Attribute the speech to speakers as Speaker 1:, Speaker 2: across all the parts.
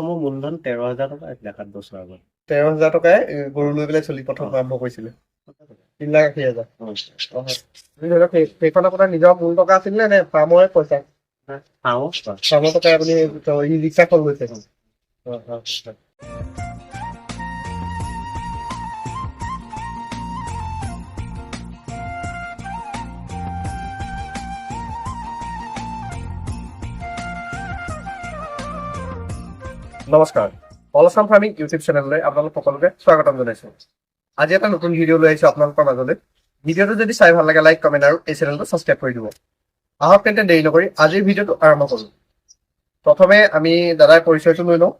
Speaker 1: মোৰ মূলধন 13,000 টকা আছিলে 7 বছৰ আগত।
Speaker 2: 13,000 টকাই গৰু লৈ পেলাই চলি প্ৰথম আৰম্ভ কৰিছিলে। 3,80,000। ধৰি লওক সেইখন আপোনাৰ নিজৰ মূল টকা আছিল নে ফাৰ্মৰে পইচা? ফাৰ্মৰ টকাই আপুনি ই ৰিক্সাখন লৈছে? নমস্কাৰ, অল আছাম ফাৰ্মিং ইউটিউব চেনেললৈ আপোনালোক সকলোকে স্বাগতম জনাইছো। আজি এটা নতুন ভিডিঅ' লৈ আহিছো আপোনালোকৰ মাজলৈ। ভিডিঅ'টো যদি চাই ভাল লাগে লাইক কমেণ্ট আৰু এই চেনেলটো ছাবস্ক্ৰাইব কৰি দিব। আহক তেন্তে দেৰি নকৰি আজিৰ ভিডিঅ'টো আৰম্ভ কৰোঁ। প্ৰথমে আমি দাদাৰ পৰিচয়টো লৈ লওঁ।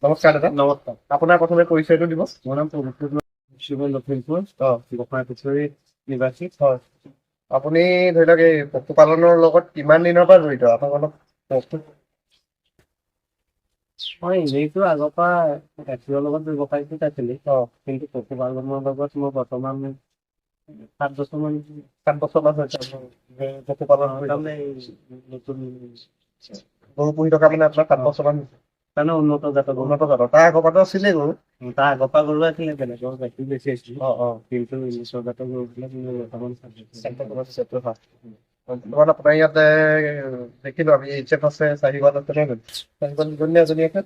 Speaker 2: নমস্কাৰ দাদা।
Speaker 1: নমস্কাৰ।
Speaker 2: আপোনাৰ প্ৰথমে পৰিচয়টো দিব।
Speaker 1: মোৰ নাম পবিত্ৰ, লখিমপুৰ গোসাইপুখুৰী নিবাসী।
Speaker 2: হয়, আপুনি ধৰি লওক এই পশুপালনৰ লগত কিমান দিনৰ পৰা জড়িত আপোনাক অলপ কওকচোন।
Speaker 1: মই এনেইতো আগৰ পৰা গাখীৰৰ লগত ব্যৱসায়টো আছিলে, কিন্তু পশুপালনৰ লগত মই বৰ্তমান 7 বছৰমান
Speaker 2: হৈছে পশুপালন
Speaker 1: তাৰমানে নতুন
Speaker 2: গৰু পুহি থকা মানে আপোনাৰ 7 বছৰমান হৈছে।
Speaker 1: তাৰমানে উন্নত জাতৰ
Speaker 2: তাৰ আগৰ পৰাতো আছিলেই গৰু?
Speaker 1: তাৰ আগৰ পৰা গৰু আছিলে, বেলেগৰ গাখীৰ বেছি আছিলে। কিন্তু ইংলিছৰ জাতৰ গৰুবিলাক বৰ্তমান
Speaker 2: আপোনাৰ ইয়াতে দেখিলো আমি এইচএফ আছে, চাহিৱাল আছে, নহয় জানো? চাহিৱাল দুজনী এজনী আছে,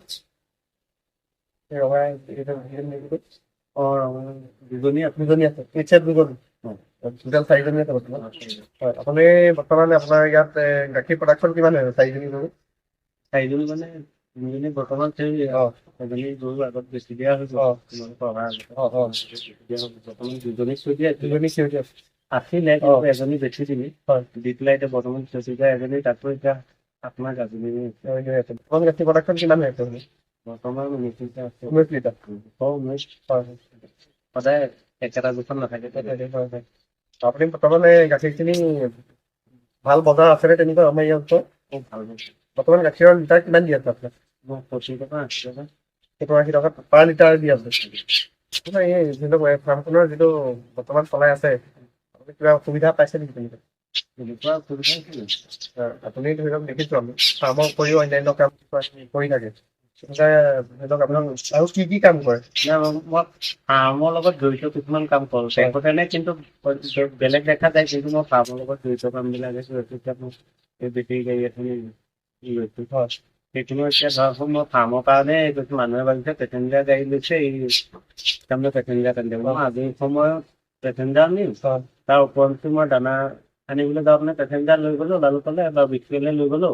Speaker 2: দুজনী আছে, এইচএফ দুজনী, টোটেল 4জনী আছে বৰ্তমান। হয়, আপুনি বৰ্তমান আপোনাৰ ইয়াত গাখীৰ প্ৰডাকশ্যন কিমান হয়? 4জনী গৰু?
Speaker 1: 4জনী মানে 3জনী বৰ্তমান এজনী গৰু আগত বেছি দিয়া হৈছে। বৰ্তমান 2জনী চলি আছে। আছিলে কিন্তু এজনী বেছি দিলি দি পেলাই এতিয়া বৰ্তমান এজনী, তাতো এতিয়া আপোনাৰ গাজনী
Speaker 2: গাখীৰ প্ৰডাকশ্যন কিমান হৈ আছে?
Speaker 1: বৰ্তমান 19 লিটাৰ।
Speaker 2: সদায়
Speaker 1: একেটা দুখন নাথাকে।
Speaker 2: আপুনি বৰ্তমান গাখীৰখিনি ভাল বজাৰ আছেনে তেনেকুৱা আমাৰ ইয়াত? বৰ্তমান গাখীৰৰ লিটাৰ কিমান দি আছে আপোনাৰ?
Speaker 1: 70 টকা 80 টকা
Speaker 2: 70-80 টকা পাৰ লিটাৰ দি আছে। এই যিটো ফাৰ্মখনৰ যিটো বৰ্তমান চলাই আছে, আপুনি কিবা অসুবিধা পাইছে নেকি তেনেকুৱা? আপুনি ধৰি লওক দেখিছো আমি ফাৰ্মৰ উপৰিও অন্যান্য কাম কৰি থাকে, ধৰি লওক আপোনাক আৰু কি কাম কৰে?
Speaker 1: মই ফাৰ্মৰ লগত জড়িত কিছুমান কাম কৰো সেইকাৰণে, কিন্তু বেলেগ দেখা যায়। কিন্তু মই ফাৰ্মৰ লগত জড়িত কামবিলাক বেটেৰী গাড়ী এখন সেইখিনি এতিয়া ধৰক মই ফাৰ্মৰ কাৰণে মানুহে ভাবিছে পেচেঞ্জাৰ গাড়ী লৈছে, এই তাৰমানে পেচেঞ্জাৰ কাৰণে মই আজৰি সময়ত পেচেঞ্জাৰ নিম, তাৰ ওপৰতো মই দানা আনিবলৈ যাওঁতে পেচেঞ্জাৰ লৈ গ'লো, লালু পালে বা বিক্ৰীলৈ লৈ গ'লো,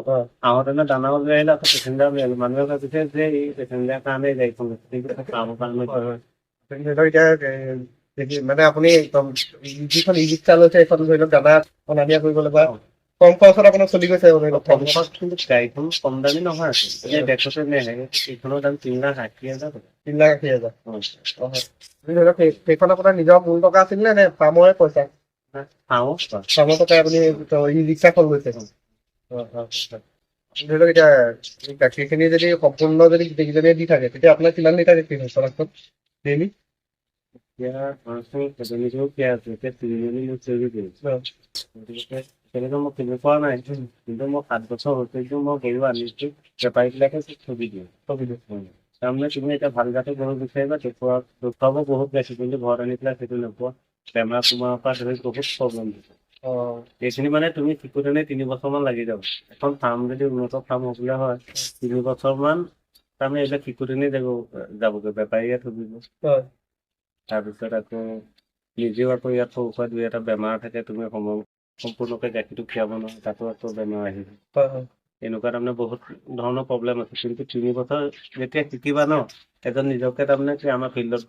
Speaker 1: আহোঁতে দানাও লৈ আহিলে, আকৌ পেচেঞ্জাৰ লৈ আহিলো। মানুহে ভাবিছে যে এই পেচেঞ্জাৰ কাৰণে গাড়ীখন ফাৰ্মৰ কাৰণে।
Speaker 2: এতিয়া মানে আপুনি যিখন ই ৰিক্সা লৈছে সেইখন ধৰি লওক দানা অনা নিয়া কৰিবলৈ বা কম খৰচত আপোনাৰ চলি গৈছে?
Speaker 1: কম খৰচ, কিন্তু গাড়ীখন কম দামী নহয়। দেখোতে এইখনৰ দাম 3,80,000 টকা।
Speaker 2: 3,80,000। ধৰি লওক সেইখন আপোনাৰ নিজৰ মূল টকা আছিল নে ফাৰ্মৰে পইচা? ফাৰ্মৰ টকাই আপুনি ই ৰিক্সাখন লৈছে? ধৰি লওক এতিয়া গাখীৰখিনি যদি সম্পূৰ্ণ যদি গোটেইকেইজনীয়ে দি থাকে তেতিয়া আপোনাৰ কিমান লিটাৰ গাখীৰ হয় প্ৰডাকশ্যন ডেইলি?
Speaker 1: তেনেকৈ মই কিনি পোৱা নাই, কিন্তু মই 7 বছৰ হৈছে মই গৰু আনিছো, বেপাৰীবিলাকে ছবি দিয়ে। তাৰমানে তুমি এতিয়া ভাল জাতৰ গৰু বিচাৰিবা, দেখুৱাব বহুত বেছি, কিন্তু ঘৰত আনি পেলাই সেইটো নোপোৱা। বেমাৰ কুমাৰৰ পৰা ধৰি বহুত প্ৰব্লেম দিছে। এইখিনি মানে তুমি শিকোঁতে 3 বছৰমান লাগি যাব। এখন ফাৰ্ম যদি উন্নত ফাৰ্ম হ'বলৈ হয় 3 বছৰমান তাৰমানে এইবিলাক শিকোঁতে যাবগৈ, বেপাৰীয়ে থবিব। তাৰপিছত আকৌ নিজেও আকৌ ইয়াত সৰু সুৰা 2-এটা বেমাৰ থাকে, তুমি সম্পূৰ্ণকৈ গাখীৰটো খীৰাব নোৱাৰে, তাতো আকৌ বেমাৰ আহিব। এনেকুৱা তাৰমানে বহুত ধৰণৰ প্ৰব্লেম আছে। কিন্তু 3 বছৰ যেতিয়া শিকিবা ন, এজন নিজকে তাৰমানে কি আমাৰ ফিল্ডত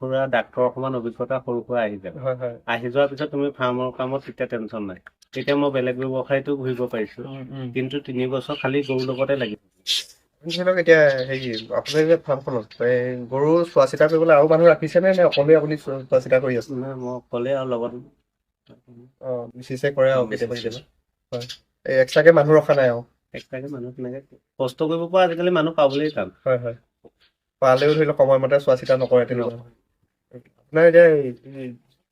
Speaker 1: পুৰা ডাক্তৰৰ সমান অভিজ্ঞতা সৰু সুৰা আহি যাব। আহি যোৱাৰ পিছত তুমি ফাৰ্মৰ কামত তেতিয়া টেনশ্যন নাই। তেতিয়া মই বেলেগ ব্যৱসায়টো ঘূৰিব পাৰিছো, কিন্তু 3 বছৰ খালি গৰুৰ লগতে লাগিব।
Speaker 2: ধৰি লওক এতিয়া হেৰি আপোনাৰ যে ফাৰ্মখনত গৰু চোৱা চিতা কৰিবলৈ আৰু মানুহ ৰাখিছেনে নে অকলে আপুনি চোৱা চিতা কৰি আছে?
Speaker 1: নাই, মই অকলে আৰু লগত
Speaker 2: মিছেছে কৰে আৰু কেতিয়াবা কেতিয়াবা। হয়, এক্সট্ৰাকে মানুহ ৰখা নাই আৰু?
Speaker 1: এক্সট্ৰাকে মানুহ তেনেকৈ কষ্ট কৰিব পৰা আজিকালি মানুহ পাবলেই টান।
Speaker 2: পালেও ধৰি লওক সময়মতে চোৱা চিতা নকৰে তেনেকুৱা। আপোনাৰ এতিয়া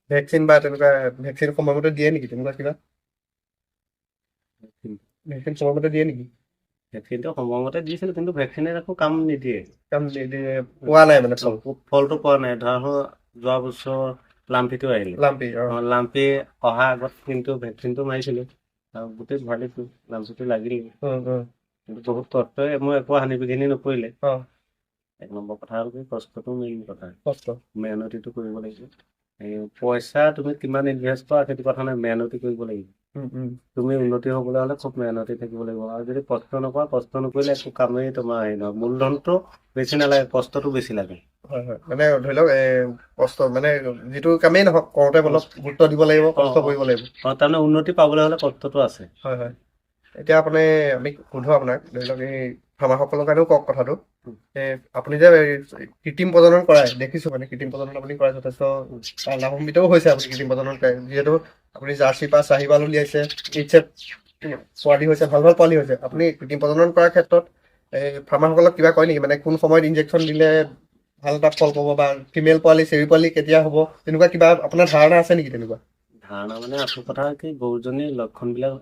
Speaker 2: ভেকচিন বা তেনেকুৱা ভেকচিন সময়মতে দিয়ে নেকি? তেনেকুৱা কিবা ভেকচিন সময়মতে দিয়ে নেকি?
Speaker 1: ভেকচিনটো সময়মতে দিছিল, কিন্তু ভেকচিনে একো কাম নিদিয়ে।
Speaker 2: পোৱা নাই মানে ফল
Speaker 1: ফলটো পোৱা নাই। ধৰা যোৱা বছৰ লাম্পিটো আহিলে।
Speaker 2: লাম্পি
Speaker 1: লাম্পি অহা আগত কিন্তু ভেকচিনটো মাৰিছিলো, আৰু গোটেই ভৰালিটো লাম্পিটো লাগিল। কিন্তু বহুত কষ্টই, মোৰ একো হানি বিঘিনি নপৰিলে। এক নম্বৰ কথা হ'ল কি, কষ্টটো মেইন কথা। মেহনতিটো কৰিব লাগিব। পইচা তুমি কিমান ইনভেষ্ট কৰা সেইটো কথা নাই, মেহনতি কৰিব লাগিব। তুমি উন্নতি হবলৈ হলে খুব মেহনতি থাকিব লাগিব, আৰু যদি কষ্ট নকৰা, কষ্ট নকৰিলে একো কামেই তোমাৰ হেৰি নহয়। মূলধনটো বেছি নালাগে, কষ্টটো বেছি লাগে।
Speaker 2: মানে ধৰি লওক কষ্ট মানে যিটো কামেই নহওক কৰোঁতে অলপ গুৰুত্ব দিব লাগিব, কষ্ট কৰিব লাগিব।
Speaker 1: তাৰমানে উন্নতি পাবলৈ হলে কষ্টটো আছে।
Speaker 2: এতিয়া আপুনি আমি সোধো আপোনাক, ধৰি লওক এই ফাৰ্মাৰসকলৰ কাৰণেও কওক কথাটো। আপুনি যে কৃত্ৰিম প্ৰজনন কৰাই দেখিছো, মানে কৃত্ৰিম প্ৰজনন আপুনি কৰাই যথেষ্ট লাভান্বিতও হৈছে আপুনি কৃত্ৰিম প্ৰজনন কৰাই, যিহেতু আপুনি জাৰ্চি বা চাহিৱাল উলিয়াইছে, পোৱালি হৈছে, ভাল ভাল পোৱালি হৈছে। আপুনি কৃত্ৰিম প্ৰজনন কৰাৰ ক্ষেত্ৰত ফাৰ্মাৰসকলক কিবা কয় নেকি, মানে কোন সময়ত ইনজেকশ্যন দিলে ভাল এটা ফল পাব, বা ফিমেল পোৱালি চেৰি পোৱালি কেতিয়া হ'ব, তেনেকুৱা কিবা আপোনাৰ ধাৰণা আছে নেকি? তেনেকুৱা
Speaker 1: ধাৰণা মানে আচল কথা কি, গৰুজনীৰ লক্ষণবিলাক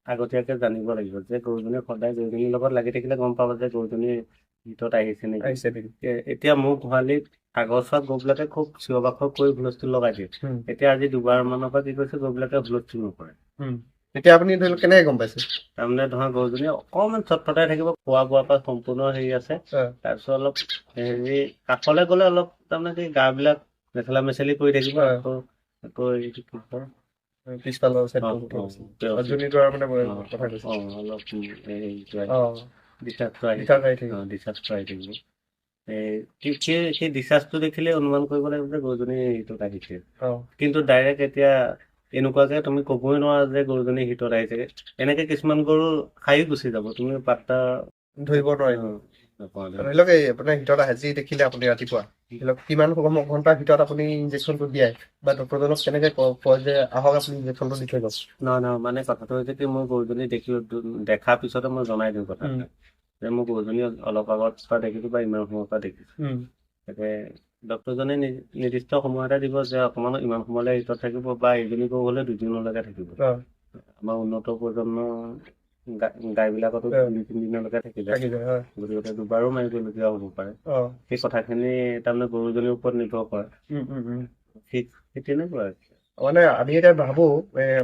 Speaker 1: আগতীয়াকে জানিব লাগিব। যে গৰুজনী সদায় গৰুজনীৰ লগত লাগি থাকিলে গম পাব যে গৰুজনীৰ ভিতৰত আহিছে নেকি। এতিয়া মোৰ গোহালিত আগৰ চোৱা গৰুবিলাকে খুব চিঞৰ বাখৰ কৰি হুলস্থুল লগাই দিয়ে। এতিয়া আজি 2 বাৰ মানৰ পৰা কি কৰিছে, গৰুবিলাকে হুলস্থুল নকৰে।
Speaker 2: এতিয়া আপুনি ধৰি লওক কেনেকে গম পাইছে?
Speaker 1: তাৰমানে ধৰা গৰুজনী অকণমান চটফটাই থাকিব, খোৱা বোৱাৰ পৰা সম্পূৰ্ণ হেৰি আছে। তাৰপিছত অলপ হেৰি কাষলৈ গ'লে অলপ তাৰমানে কি গা বিলাক মেখেলা মেচেলি কৰি থাকিব, আকৌ এইটো কি কয়
Speaker 2: পিছফালৰ
Speaker 1: অলপ ডিচাৰ্জ কৰাই থাকিব। সেই ডিচাৰ্জটো দেখিলে অনুমান কৰিব লাগিব যে গৰুজনী হিটত আহিছে। কিন্তু ডাইৰেক্ট এতিয়া এনেকুৱাকে তুমি কবই নোৱাৰা যে গৰুজনী হিটত আহিছে। এনেকে কিছুমান গৰু খাই গুচি যাব, তুমি পাত্তা
Speaker 2: ধৰিব নোৱাৰিব। ধৰি লওক এই আপোনাৰ হিটত আহে যি দেখিলে আপুনি ৰাতিপুৱা, ধৰি লওক কিমান ঘণ্টাৰ ভিতৰত আপুনি ইনজেকশ্যনটো দিয়াই, বা ডক্টৰজনক কেনেকে কয় যে আহক আপুনি ইনজেকশ্যনটো দি থৈ যাওক?
Speaker 1: নহয়, মানে কথাটো হৈছে কি, মই গৰুজনী দেখাৰ পিছতে মই জনাই দিওঁ কথা যে মোৰ গৰুজনী অলপ আগত পৰা দেখিছো বা ইমান সময়ৰ পৰা দেখিছো। তাকে ডক্টৰজনে নিৰ্দিষ্ট সময় এটা দিব যে অকমান ইমান সময়লৈ হিটত থাকিব, বা এইজনী গৰু হলে 2 দিনলৈকে থাকিব। আমাৰ উন্নত প্ৰজন্মৰ গাইবিলাকতো 2-3 দিনলৈকে থাকি যায়, গতিকে 2 বাৰো মাৰিবলগীয়া হ'ব পাৰে। সেই কথাখিনি তাৰমানে গৰুজনীৰ ওপৰত নিৰ্ভৰ কৰে। সেই তেনেকুৱা
Speaker 2: মানে আমি এতিয়া ভাবো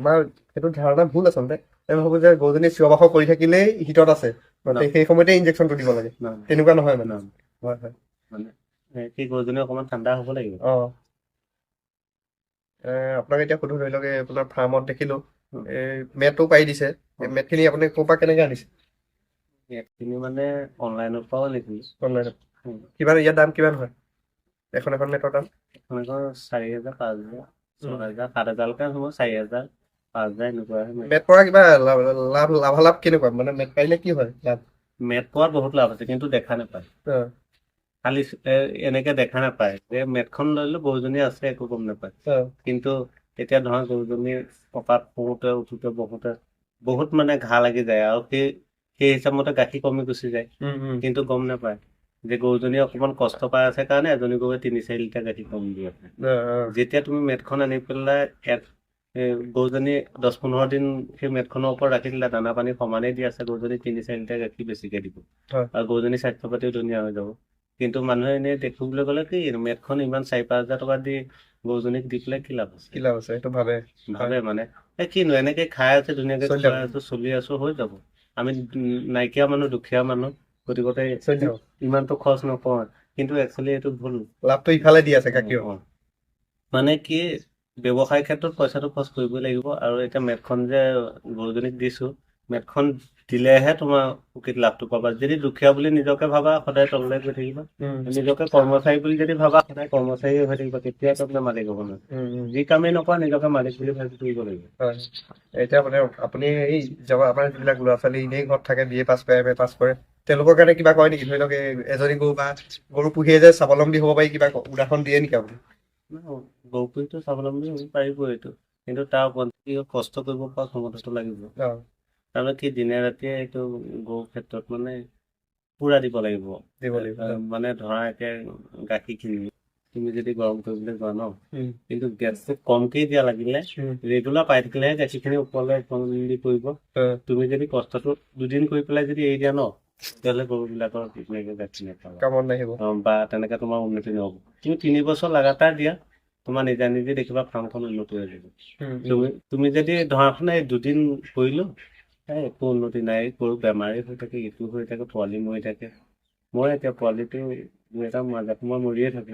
Speaker 2: আমাৰ সেইটো ধাৰণা ভুল আচলতে। আমি ভাবো যে গৰুজনী চিঞৰ বাখৰ কৰি থাকিলেই হিটত আছে, সেই সময়তে ইনজেকশ্যনটো দিব লাগে। তেনেকুৱা নহয় মানে। মানে সেই গৰুজনী অকমান ঠাণ্ডা হ'ব লাগিব। আপোনাক এতিয়া সুধো, ধৰি লওক আপোনাৰ ফাৰ্মত দেখিলো মেটটো পাৰি দিছে, মেটখিনি আপুনি ক'ৰ পৰা কেনেকে আনিছে?
Speaker 1: মেটখিনি মানে অনলাইনৰ পৰাও আনিছিলো।
Speaker 2: অনলাইনত কিমান, ইয়াৰ দাম কিমান হয় এখন মেটৰ দাম?
Speaker 1: এখন 4,000, 5,000, 6,000, 7,000লৈকে হ'ব, 4,000, 5,000 এনেকুৱা।
Speaker 2: মেট পৰা কিবা লাভালাভ কেনেকুৱা, মানে মেট পাৰিলে কি হয় লাভ?
Speaker 1: মেট পোৱাত বহুত লাভ আছে, কিন্তু দেখা নাপায়। খালি এনেকে দেখা নাপায় যে মেটখন লৈ ললো গৰুজনী আছে, একো গম নাপায়। কিন্তু এতিয়া ধৰা গৰুজনী পকাত শুওঁতে উঠোতে বহোতে বহুত মানে ঘাঁ লাগি যায়, আৰু সেই হিচাপমতে গাখীৰ কমি গুচি যায়, কিন্তু গম নাপায় যে গৰুজনী অকমান কষ্ট পাই আছে কাৰণে এজনী গৰুৱে 3-4 লিটাৰ গাখীৰ কম দি আছে। যেতিয়া তুমি মেটখন আনি পেলাই গৰুজনী 10-15 দিন সেই মেটখনৰ ওপৰত ৰাখি দিলে, দানা পানী সমানেই দি আছে, গৰুজনী 3-4 লিটাৰ গাখীৰ বেছিকে দিব, আৰু গৰুজনী স্বাস্থ্য পাতিও ধুনীয়া হৈ যাব। কিন্তু মানুহে এনেই দেখিবলৈ গ'লে কি মেটখন ইমান 4-5 হাজাৰ টকা দি গৰুজনীক দি পেলাই কি লাভ আছে?
Speaker 2: সেইটো ভাবে
Speaker 1: মানে কিনো এনেকে খাই আছে, ধুনীয়াকে খুৱাই আছো, চলি আছো, হৈ যাব। আমি নাইকিয়া মানুহ, দুখীয়া মানুহ, গতিকে ইমানটো খৰচ নকৰো, কিন্তু একচুৱেলি এইটো ভুল।
Speaker 2: লাভটো ইফালে দি আছে গাখীৰ।
Speaker 1: মানে কি ব্যৱসায় ক্ষেত্ৰত পইচাটো খৰচ কৰিবই লাগিব। আৰু এতিয়া মেটখন যে গৰুজনীক দিছো, মেটখন দিলেহে তোমাৰ প্ৰকৃত লাভটো পাবা। যদি দুখীয়া বুলি নিজকে ভাবা, সদায় তললৈ গৈ থাকিবা। নিজকে কৰ্মচাৰী বুলি যদি ভাবা, সদায় কৰ্মচাৰী হৈ থাকিবা, কেতিয়া তাৰমানে মালিক হ'ব নোৱাৰে। যি কামেই নকৰা নিজকে মালিক বুলি ভাবি থাকিব লাগিব।
Speaker 2: এতিয়া মানে আপুনি এই আমাৰ যিবিলাক ল'ৰা ছোৱালী এনেই ঘৰত থাকে, BA পাছ কৰে, MA পাছ কৰে, তেওঁলোকৰ কাৰণে কিবা কয় নেকি? ধৰি লওক এজনী গৰু বা গৰু পুহিয়ে যে স্বাৱলম্বী হ'ব পাৰি, কিবা উদাহৰণ দিয়ে নেকি আপুনি?
Speaker 1: গৰু পুহিটো স্বাৱলম্বী হ'ব পাৰিব, এইটো কিন্তু তাৰ ওপৰত কষ্ট কৰিব পৰা ক্ষমতাটো লাগিব। তাৰমানে কি দিনে ৰাতিয়ে এইটো গৰুৰ ক্ষেত্ৰত মানে পুৰা দিব লাগিব। মানে ধৰা এতিয়া গাখীৰখিনি তুমি যদি গৰম কৰিবলৈ যোৱা ন কিন্তু গেছটো কমকেই দিয়া লাগিলে ৰেগুলাৰ পাই থাকিলেহে গাখীৰখিনি ওপৰলৈ দি পৰিব তুমি যদি কষ্টটো দুদিন কৰি পেলাই যদি এৰি দিয়া ন তেতিয়াহ'লে গৰুবিলাকৰ ধুনীয়াকৈ গাখীৰ নাপাবা
Speaker 2: কামত নাহিব
Speaker 1: বা তেনেকে তোমাৰ উন্নতি নহ'ব তুমি 3 বছৰ লাগাতাৰ দিয়া তোমাৰ নিজে দেখিবা ফাৰ্মখন উন্নতি হৈ যাব তুমি যদি ধৰাখনে দুদিন কৰিলো একো উন্নতি নাই গৰু বেমাৰী হৈ থাকে ইটো হৈ থাকে পোৱালি মৰি থাকে মই এতিয়া পোৱালিটো এটা মাজে সময় মৰিয়ে থাকে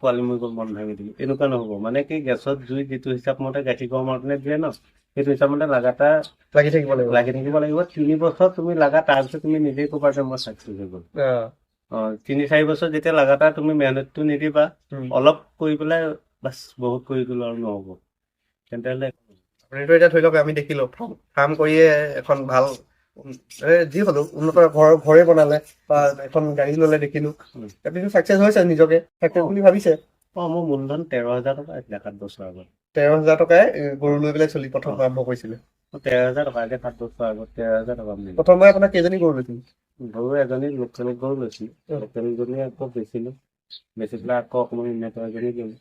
Speaker 1: পোৱালি মৰি গ'ল মন ভাঙি দিলো এনেকুৱা নহ'ব মানে কি গেছত জুই যিটো হিচাপ মতে গাখীৰ গৰমতে দিয়ে ন সেইটো হিচাপ মতে লাগাতাৰ লাগি থাকিব লাগিব 3 বছৰ তুমি লাগা তাৰপিছত তুমি নিজেই ক'বা যে মই চাকচেছ হৈ গ'ল 3-4 বছৰ যেতিয়া লাগাতাৰ তুমি মেহনতটো নিদিবা অলপ কৰি পেলাই বাছ বহুত কৰি গ'লো আৰু নহ'ব তেন্তে হ'লে
Speaker 2: আপুনিতো এতিয়া ধৰি লওক আমি দেখিলো ফাৰ্ম কৰিয়ে এখন ভাল যি হলো উন্নত ঘৰে বনালে বা এখন গাড়ী ললে দেখিলো আপুনিতো চাকচেছ হৈছে নিজকে চাকচেছ বুলি ভাবিছে
Speaker 1: মোৰ মূলধন 13,000 টকা আছিলে 7 বছৰ আগত
Speaker 2: 13,000 টকাই গৰু লৈ পেলাই প্ৰথম আৰম্ভ কৰিছিলে
Speaker 1: 13,000 টকা এতিয়া 7 বছৰ আগত 13,000 টকা
Speaker 2: প্ৰথমবাৰ আপোনাৰ কেইজনী গৰু লৈছিল
Speaker 1: গৰু এজনী লোকেল গৰু লৈছিল লোকেলজনী আকৌ বেচিলো বেচি পেলাই আকৌ অকণমান উন্নত এজনী ল'লো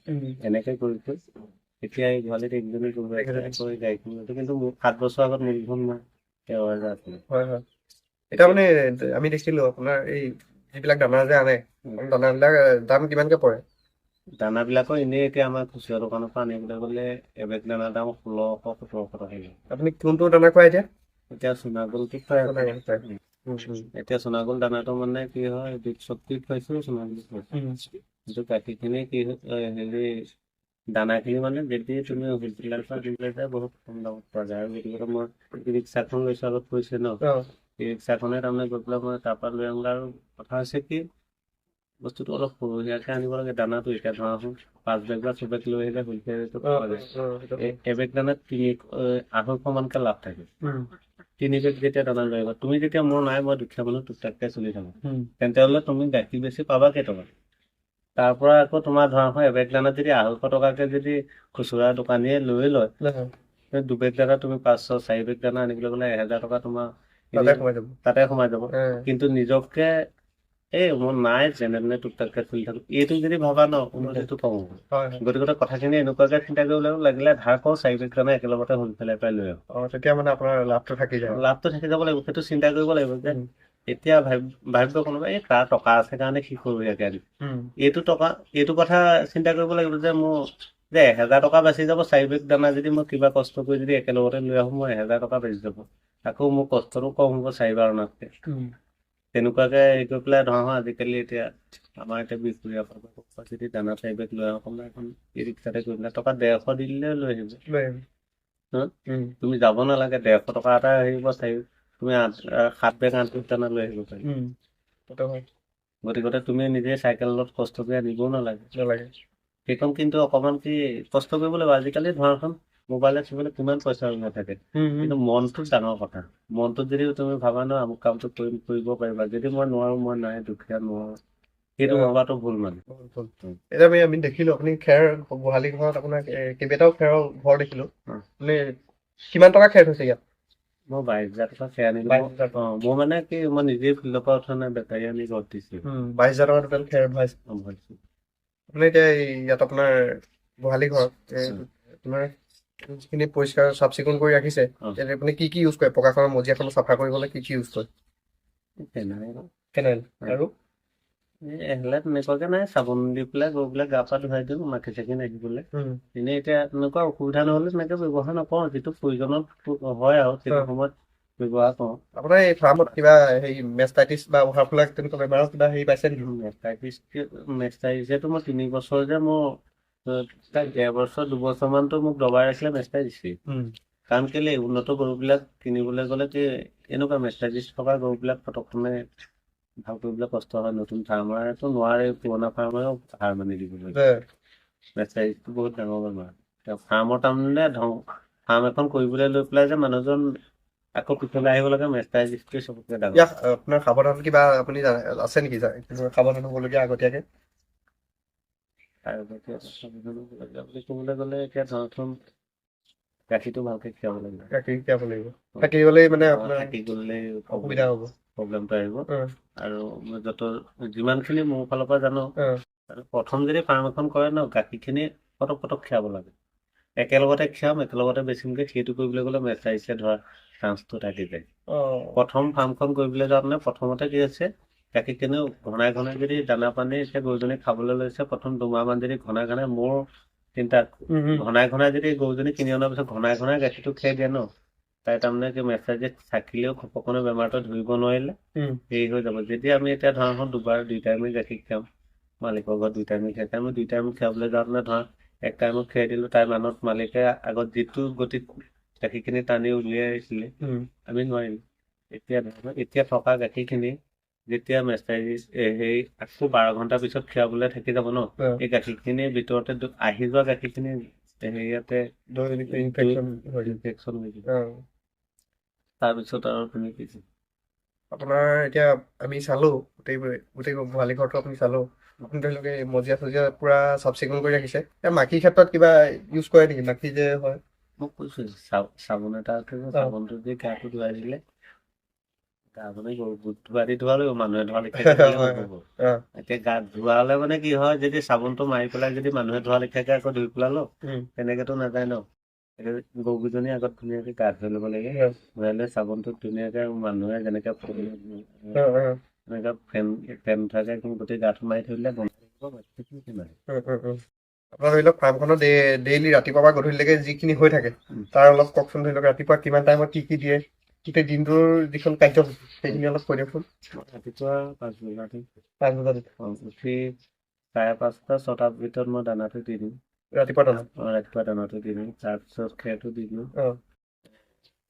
Speaker 1: এনেকে কৰিছো এতিয়া এই গোহালিত একজনী গৰু কৰি গাড়ীখন কিন্তু মোৰ 7 বছৰ আগত মূলধন নাই 13,000 আছিলে
Speaker 2: হয় এতিয়া মানে আমি দেখিলো আপোনাৰ এই যিবিলাক দানা যে আনে দানাবিলাক দাম কিমানকে পৰে
Speaker 1: দানাবিলাকৰ এনেই এতিয়া আমাৰ খুচুৰা দোকানৰ পৰা আনিবলৈ গ'লে এবেগ দানাৰ দাম 1600-1700 টকা
Speaker 2: আপুনি কোনটো দানা খুৱাই
Speaker 1: এতিয়া সোণাগলটো খুৱাই এতিয়া সোণাগল দানাটো মানে কি হয় বিট শক্তি খুৱাইছো সোণাগল খুৱাইছো কিন্তু গাখীৰখিনি কি হেৰি দানাখিনি মানে যদি তুমি হোলচেলাৰ পৰা দিবলৈ যায় বহুত কম দামত পোৱা যায় আৰু গতিকে মই ৰিক্সাখন লৈছো আগত কৈছে ন এই ৰিক্সাখনে তাৰমানে গৈ পেলাই মই তাৰপৰা লৈ আনিলো আৰু কথা হৈছে কি বস্তুটো অলপ সৰহীয়াকৈ আনিব লাগে দানাটো এতিয়া ধৰাচোন 5 বেগ বা 6 বেগ লৈ আহিলে হোলচেলটো পোৱা যায় এবেগ দানাত 250 মানকৈ লাভ থাকে 3 বেগ যেতিয়া দানা লৈ আহিব তুমি যেতিয়া মোৰ নাই মই দুখীয়া মানুহ টুকটাককৈ চলি থাকো তেন্তে হ'লে তুমি গাখীৰ বেছি পাবা কেইটকা তাৰ পৰা আকৌ তোমাৰ ধৰা এবেগ দানাত যদি 250 টকাকৈ যদি খুচুৰা দোকানীয়ে লৈ লয় 2 বেগ দানা তুমি 500-4 বেগ দানা আনিবলৈ গ'লে 1,000 টকা তোমাৰ তাতে সোমাই যাব কিন্তু নিজকে মোৰ নাই যেনে তেনে টুকটাককৈ চলি থাকো এইটো যদি ভাবা ন উন্নতিটো কম হ'ব গতিকে কথাখিনি এনেকুৱাকৈ চিন্তা কৰিব লাগিব লাগিলে ধাৰ কৰো 4 বেগ দানা একেলগতে হোলচেলাৰ পৰাই লৈ আহো
Speaker 2: তেতিয়া মানে আপোনাৰ লাভটো থাকি যাব
Speaker 1: লাগিব সেইটো চিন্তা কৰিব লাগিব যে এতিয়া ভাবিব কোনোবা তাৰ টকা আছে কাৰণে সি সৰুয়াকে আনিম এইটো কথা চিন্তা কৰিব লাগিব যে মোৰ যে 1,000 টকা বাচি যাব 4 বেগ দানা যদি মই কিবা কষ্ট কৰি যদি একেলগতে লৈ আহো মই 1,000 টকা বাচি যাব আকৌ মোৰ কষ্টটো কম হ'ব 4বাৰ অনাতকে তেনেকুৱাকে হেৰি কৰি পেলাই ধৰা আজিকালি এতিয়া আমাৰ এতিয়া বিহপুৰীয়া পৰা যদি দানা 4 বেগ লৈ আহো কমে এখন ই ৰিক্সাতে গৈ পেলাই টকা 150 দি দিলে লৈ আহিব তুমি যাব নালাগে 150 টকা এটা আহিব তুমি 7 বেগ 8 বেগ দানা লৈ আহিব পাৰিবা গতিকে তুমি নিজে চাইকেলত কষ্ট কৰি আনিবও নালাগে সেইখন কিন্তু অকণমান কি কষ্ট কৰিব লাগিব আজিকালি ধৰাচোন মোবাইলত চুবলৈ কিমান পইচা নাথাকে কিন্তু মনটোত ডাঙৰ কথা মনটোত যদি তুমি ভাবা ন আমুক কামটো কৰিব পাৰিবা যদি মই নোৱাৰো মই নাই দুখীয়া নোৱাৰো সেইটো ভবাটো ভুল মানে
Speaker 2: এতিয়া আমি দেখিলো আপুনি খেৰ গোহালি ঘৰত আপোনাৰ কেইবাটাও খেৰৰ ঘৰ দেখিলো মানে কিমান টকা খেৰ থৈছে ইয়াত
Speaker 1: মই 22,000 টকা খেৰ আনিলো মই মানে কি মই নিজে ফিল্ডৰ পৰা উঠা নাই বেটাৰী আনি ঘৰত দিছো
Speaker 2: 22,000 টকা টোটেল খেৰ ভৰাইছে আপুনি এতিয়া ইয়াত আপোনাৰ গোহালি ঘৰত তোমাৰ যিখিনি পৰিষ্কাৰ চাফ চিকুণ কৰি ৰাখিছে আপুনি কি ইউজ কৰে পকাখনৰ মজিয়াখন চাফা কৰিবলৈ কি ইউজ কৰে ফেনাইল আৰু
Speaker 1: তেনেকুৱাকে নাই চাবোন দি পেলাই গৰুবিলাক গা পা ধুৱাই দিওঁ মাখি চাখি নাহিবলৈ এনেই এতিয়া তেনেকুৱা অসুবিধা নহ'লে তেনেকে ব্যৱহাৰ নকৰোঁ যিটো প্ৰয়োজনত হয় আৰু সেইটো সময়ত ব্যৱহাৰ কৰোঁ
Speaker 2: আপোনাৰ এই ফাৰ্মত কিবা হেৰি মেষ্টাইটিছ বা ওহাৰফুলা তেনেকুৱা বেমাৰৰ কিবা হেৰি পাইছে নেকি
Speaker 1: মেষ্টাইটিছটো মই 3 বছৰ যে মোৰ 1.5 বছৰ 2 বছৰমানতো মোক দবাই ৰাখিলে মেষ্টাইটিছ কাৰণ কেলে উন্নত গৰুবিলাক কিনিবলৈ গ'লে কি এনেকুৱা মেষ্টাইটিছ থকা গৰুবিলাক পটকনে ভাল কৰিবলৈ কষ্ট হয় নতুন ফাৰ্মাৰেতো নোৱাৰে পুৰণা ফাৰ্মাৰেও হাৰ মানি দিবলৈ মেষ্টাইটিছটো বহুত ডাঙৰ বেমাৰ ফাৰ্মৰ তাৰমানে ফাৰ্ম এখন কৰিবলৈ লৈ পেলাই যে মানুহজন আকৌ পিছলৈ আহিব লাগে মেষ্টাইটিছটোৱে চবতকৈ ডাঙৰ
Speaker 2: আপোনাৰ সাৱধান কিবা আপুনি আছে নেকি সাৱধান হ'বলগীয়া আগতীয়াকৈ
Speaker 1: বুলি ক'বলৈ গ'লে এতিয়া ধৰকচোন গাখীৰটো ভালকৈ খীৰাব লাগিব
Speaker 2: থাকি গ'লেই মানে
Speaker 1: থাকি গ'লে
Speaker 2: অসুবিধা হ'ব
Speaker 1: প্ৰব্লেমটো আহিব আৰু মই যিমানখিনি মোৰ ফালৰ পৰা জানো আৰু প্ৰথম যদি ফাৰ্ম এখন কৰে ন গাখীৰখিনি পটক খীৰাব লাগে একেলগতে খীৰাম একেলগতে বেছিমগে সেইটো কৰিবলৈ গ'লে মেচাৰিছে ধৰা চান্সটো থাকি যায় প্ৰথম ফাৰ্মখন কৰিবলৈ যাওঁতে প্ৰথমতে কি হৈছে গাখীৰখিনি ঘনাই যদি দানা পানী এতিয়া গৰুজনী খাবলৈ লৈছে প্ৰথম 2 মাহমান যদি ঘনাই মোৰ চিন্তাত ঘনাই যদি গৰুজনী কিনি অনাৰ পিছত ঘনাই গাখীৰটো খীৰাই দিয়ে ন তাই তাৰমানে কি মেচাৰিজ থাকিলেও ঘপকনে বেমাৰটো ধৰিব নোৱাৰিলে হেৰি হৈ যাব যদি আমি এতিয়া ধৰা 2 টাইমে গাখীৰ খীৰাম মালিকৰ ঘৰত 2 টাইমে খীৰাই আমি 2 টাইম খীৰাবলৈ যাওঁতে ধৰা 1 টাইমত খীৰাই দিলো তাই মানত মালিকে আগত যিটো গতিত গাখীৰখিনি টানি উলিয়াই আহিছিলে আমি নোৱাৰিম এতিয়া থকা গাখীৰখিনি যেতিয়া মেচাৰিজ হেৰি আকৌ 12 ঘণ্টাৰ পিছত খীৰাবলৈ থাকি যাব ন এই গাখীৰখিনিৰ ভিতৰতে আহি যোৱা গাখীৰখিনি হেৰিয়াতে ইনফেকশ্যন হৈ যায় তাৰপিছত আৰু তুমি কি
Speaker 2: আপোনাৰ এতিয়া আমি চালো গোটেই গোহালি ঘৰটো আপুনি চালো আপুনি ধৰি লওক এই মজিয়া পুৰা চাফ চিকুণ কৰি ৰাখিছে মাখিৰ ক্ষেত্ৰত কিবা ইউজ কৰে নেকি মাখি যে হয়
Speaker 1: মোক কৈছো চাবোন এটা আছে চাবোনটো দি গাটো ধুৱাই দিলে গা মানে ধুৱাই দি ধোৱা লাগিব মানুহে ধোৱা লিখা এতিয়া গা ধোৱা হলে মানে কি হয় যদি চাবোনটো মাৰি পেলাই যদি মানুহে ধোৱা লিখাকে আকৌ ধুই পেলালো তেনেকেতো নাযায় ন গৰুকেইজনী আগত ধুনীয়াকে গা ধুই ল'ব লাগে ধুৱাই লৈ চাবোনটো ধুনীয়াকে মানুহে যেনেকে এনেকে ফেন উঠাকে গোটেই গাটো মাৰি থৈ দিলে
Speaker 2: আপোনাৰ ধৰি লওক ফাৰ্মখনত ডেইলি ৰাতিপুৱা পৰা গধূলিলৈকে যিখিনি হৈ থাকে তাৰ অলপ কওকচোন ধৰি লওক ৰাতিপুৱা কিমান টাইমত কি দিয়ে গোটেই দিনটোৰ যিখন কাৰ্যসূচী সেইখিনি অলপ কৈ দিয়কচোন
Speaker 1: ৰাতিপুৱা 5 বজাত উঠি 5:30 6টাৰ ভিতৰত মই দানাটো দি দিওঁ ৰাতিপুৱা দানাটো দি দিওঁ তাৰপিছত খেৰটো দি দিওঁ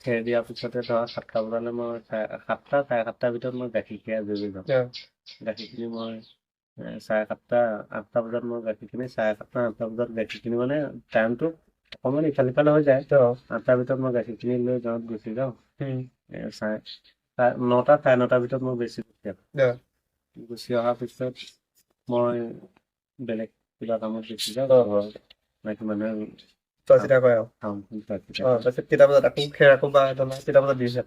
Speaker 1: খেৰ দিয়াৰ পিছতে ধৰা 7টা বজালৈ মই 7টা 7:30 ভিতৰত মই গাখীৰ খীৰাই আজৰি যাওঁ গাখীৰখিনি মই 7:30 8টা বজাত মই গাখীৰখিনি 7:30 8টা বজাত গাখীৰখিনি মানে টাইমটো অকণমান ইফাল সিফাল হৈ যায় 8টাৰ ভিতৰত মই গাখীৰখিনি লৈ গাঁৱত গুচি যাওঁ 9টা 9:30 ভিতৰত মই বেছি গুচি অহাৰ পিছত মই বেলেগ কিবা কামত গুচি যাওঁ মাইকী মানুহে
Speaker 2: চোৱা-চিতা কৰে তাৰপিছত কেইটা বজাত আকৌ খেৰ আকৌ বা দানা কেইটা বজাত দিছে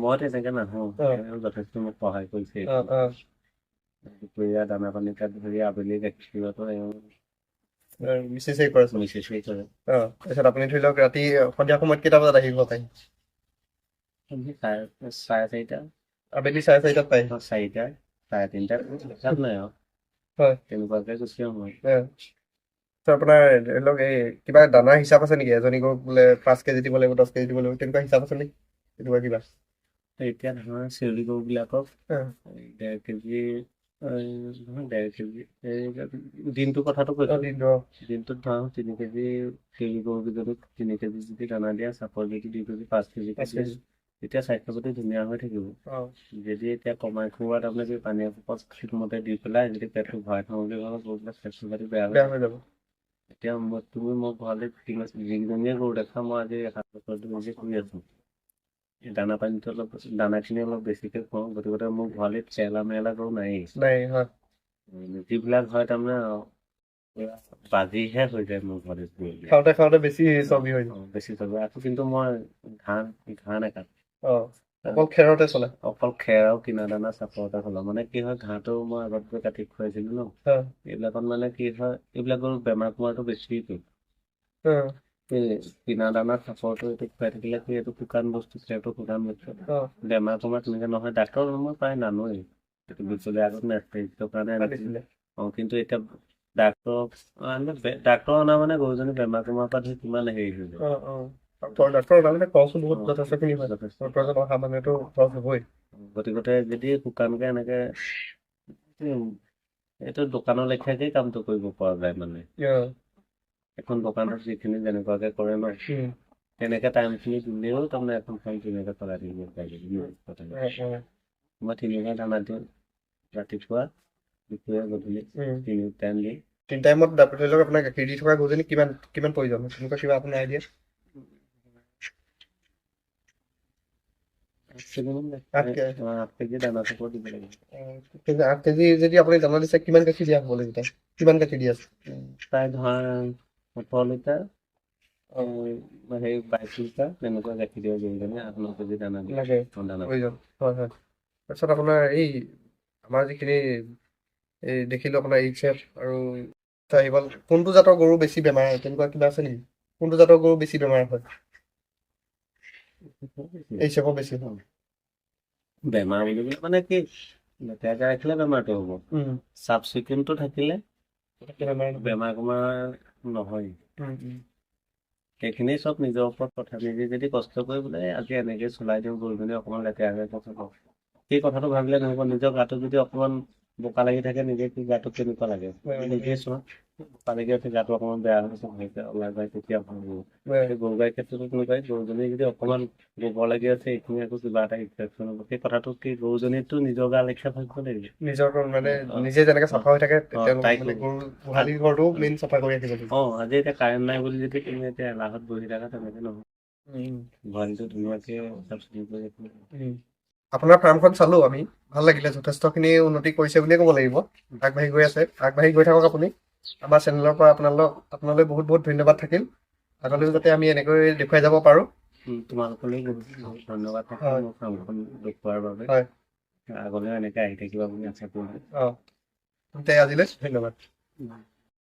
Speaker 1: মই তেনেকে নাহো যথেষ্ট মোক সহায় কৰিছে দুপৰীয়া দানা পানী তাত ধৰি আবেলি গাখীৰ
Speaker 2: মিচেচেই কৰে তাৰপিছত আপুনি ধৰি লওক ৰাতি সন্ধিয়া সময়ত কেইটা বজাত আহিব পাৰি
Speaker 1: 4:30
Speaker 2: আবেলি 4:30 পাই
Speaker 1: 4টা 3:30 নাই আৰু তেনেকুৱাকে গুচি আহোঁ
Speaker 2: আপোনাৰ ধৰি লওক এই কিবা দানাৰ হিচাপ আছে নেকি এজনী গৰুক বোলে 5 কেজি দিব লাগিব 10 কেজি দিব লাগিব তেনেকুৱা হিচাপ আছে নেকি তেনেকুৱা কিবা
Speaker 1: এতিয়া ধৰা চেউৰী গৰুবিলাকক 1.5 কেজি 1.5 কেজি দিনটোৰ কথাটো কৈছো দিনটোত ধৰা 3 কেজি চেউৰী গৰুকেইজনীক 3 কেজি যদি দানা দিয়া চাপৰ যদি 2 কেজি 5 কেজি তেতিয়া স্বাস্থ্য পাতি ধুনীয়া হৈ থাকিব যদি এতিয়া কমাই খুওৱা তাৰমানে পানী এসোপত ঠিকমতে দি পেলাই যদি পেটটো ভৰাই থওঁ বুলি ভাবে গৰুবিলাক স্বাস্থ্য পাতি বেয়া হৈ যাব এতিয়া তুমি মোক ঘৰলৈ যিজনীয়ে গৰু দেখা মই আজি 7 বছৰ ধৰি কৰি আছো দানা পানীটো অলপ দানাখিনি অলপ বেছিকে খুৱাওঁ গতিকে মোৰ ঘৰলৈ চেলা মেলা গৰু নাই যিবিলাক হয় তাৰমানে বাজিহে হৈ যায় মোৰ ঘৰত
Speaker 2: খাওঁতে বেছি চৰ্বি হৈ যায়
Speaker 1: বেছি চৰ্বি আকৌ কিন্তু মই ঘাঁহ নাকাটো
Speaker 2: অকল খেৰতে চলে
Speaker 1: অকল খেৰ আৰু কিনা দানা চাপৰতে চলে মানে কি হয় ঘাঁহটো মই আগত গৈ কাটি খুৱাইছিলো ন এইবিলাকত মানে কি হয় এইবিলাক গৰু বেমাৰ কুমাৰটো বেছিটো কিনা দানা চাপৰটো এইটো খুৱাই থাকিলে কি এইটো শুকান বস্তু খেৰটো শুকান বস্তু বেমাৰ কুমাৰ তেনেকে নহয় ডাক্তৰ মই প্ৰায় নানোৱেই এইটো বিচলে আগত নেটৰ কাৰণে আনিছিলে কিন্তু এতিয়া ডাক্তৰ অনা মানে গৰুজনী বেমাৰ কুমাৰ পৰা ধৰি কিমান হেৰি হৈ যায় গতিকে যদি শুকানকে এনেকে এইটো দোকানৰ লেখীয়াকেই কামটো কৰিব পৰা যায় মানে এখন দোকানত যিখিনি যেনেকুৱাকে কৰে ন তেনেকে টাইমখিনি দিলেও তাৰমানে এখন কাম ধুনীয়াকে চলাই থাকিব পাৰিব মই 3 দানা দিওঁ ৰাতিপুৱা দুপৰীয়া গধূলি 3 টাইম দিওঁ
Speaker 2: 3 টাইমত ধৰি লওক আপোনাৰ গাখীৰ দি থকা গৰুজনী কিমান প্ৰয়োজন তেনেকুৱা কিবা আপোনাৰ আইডিয়া
Speaker 1: 8 কেজি দানা চাপৰ দিব লাগিব
Speaker 2: 8 কেজি যদি আপুনি দানা দিছে কিমান গাখীৰ দিয়া হ'ব লাগিব কিমান গাখীৰ দি আছে
Speaker 1: প্ৰায় ধৰা 18 লিটাৰ সেই 22 লিটাৰ তেনেকুৱা গাখীৰ দিয়া গৰুজনী 8-9 কেজি দানা
Speaker 2: লাগে প্ৰয়োজন তাৰপিছত আপোনাৰ এই আমাৰ যিখিনি এই দেখিলো আপোনাৰ এইচএফ আৰু চাহিৱাল কোনটো জাতৰ গৰু বেছি বেমাৰ হয় তেনেকুৱা কিবা আছে নেকি কোনটো জাতৰ গৰু বেছি বেমাৰ হয় এইচএফৰ বেছি হয়
Speaker 1: বেমাৰ বুলিবলৈ মানে কি লেতেৰাকে ৰাখিলে বেমাৰটো হ'ব চাফ চিকুণটো থাকিলে বেমাৰ নহয় সেইখিনি চব নিজৰ ওপৰত কথা নিজে যদি কষ্ট কৰি বোলে আজি এনেকে চলাই দিওঁ গৰুজনী অকণমান লেতেৰাকে সেই কথাটো ভাবিলে নহ'ব নিজৰ গাটো যদি অকণমান বোকা লাগি থাকে নিজে কি গাটো কেনেকুৱা লাগে নিজে চোৱা বোকা লাগি আছে গাটো অকণমান বেয়া হৈছে ভালকে ওলাই যায় তেতিয়া ভাল হ'ব গৰু গাই ক্ষেত্ৰতো তেনেকুৱাই গৰুজনী যদি অকণমান গোবৰ লাগি আছে এইখিনি আকৌ কিবা এটা ইনফেকশ্যন হ'ব সেই কথাটো কি গৰুজনীতো নিজৰ গা লেখীয়া ভাবিব লাগিব
Speaker 2: নিজৰ মানে নিজে যেনেকে চাফা হৈ থাকে গৰু গোহালি ঘৰটো মেইন চাফা কৰি ৰাখিব লাগিব
Speaker 1: আজি এতিয়া কাৰেণ্ট নাই বুলি যদি তুমি এতিয়া এলাহত বহি থাকা তেনেকে নহয় গোহালিটো ধুনীয়াকে চাফ চিকুণ কৰি ৰাখিব
Speaker 2: আপোনাৰ ফাৰ্মখন চালো আমি ভাল লাগিলে যথেষ্টখিনি উন্নতি কৰিছে বুলিয়ে ক'ব লাগিব আগবাঢ়ি গৈ আছে আগবাঢ়ি গৈ থাকক আপুনি আমাৰ চেনেলৰ পৰা আপোনালৈ বহুত বহুত ধন্যবাদ থাকিল আগলৈও যাতে আমি এনেকৈ দেখুৱাই যাব পাৰো
Speaker 1: তোমালোকলৈ বহুত ধন্যবাদ থাকিল মোৰ ফাৰ্মখন দেখুওৱাৰ বাবে আগলৈও এনেকে আহি থাকিবা বুলি আশা কৰিলো
Speaker 2: আজিলৈ ধন্যবাদ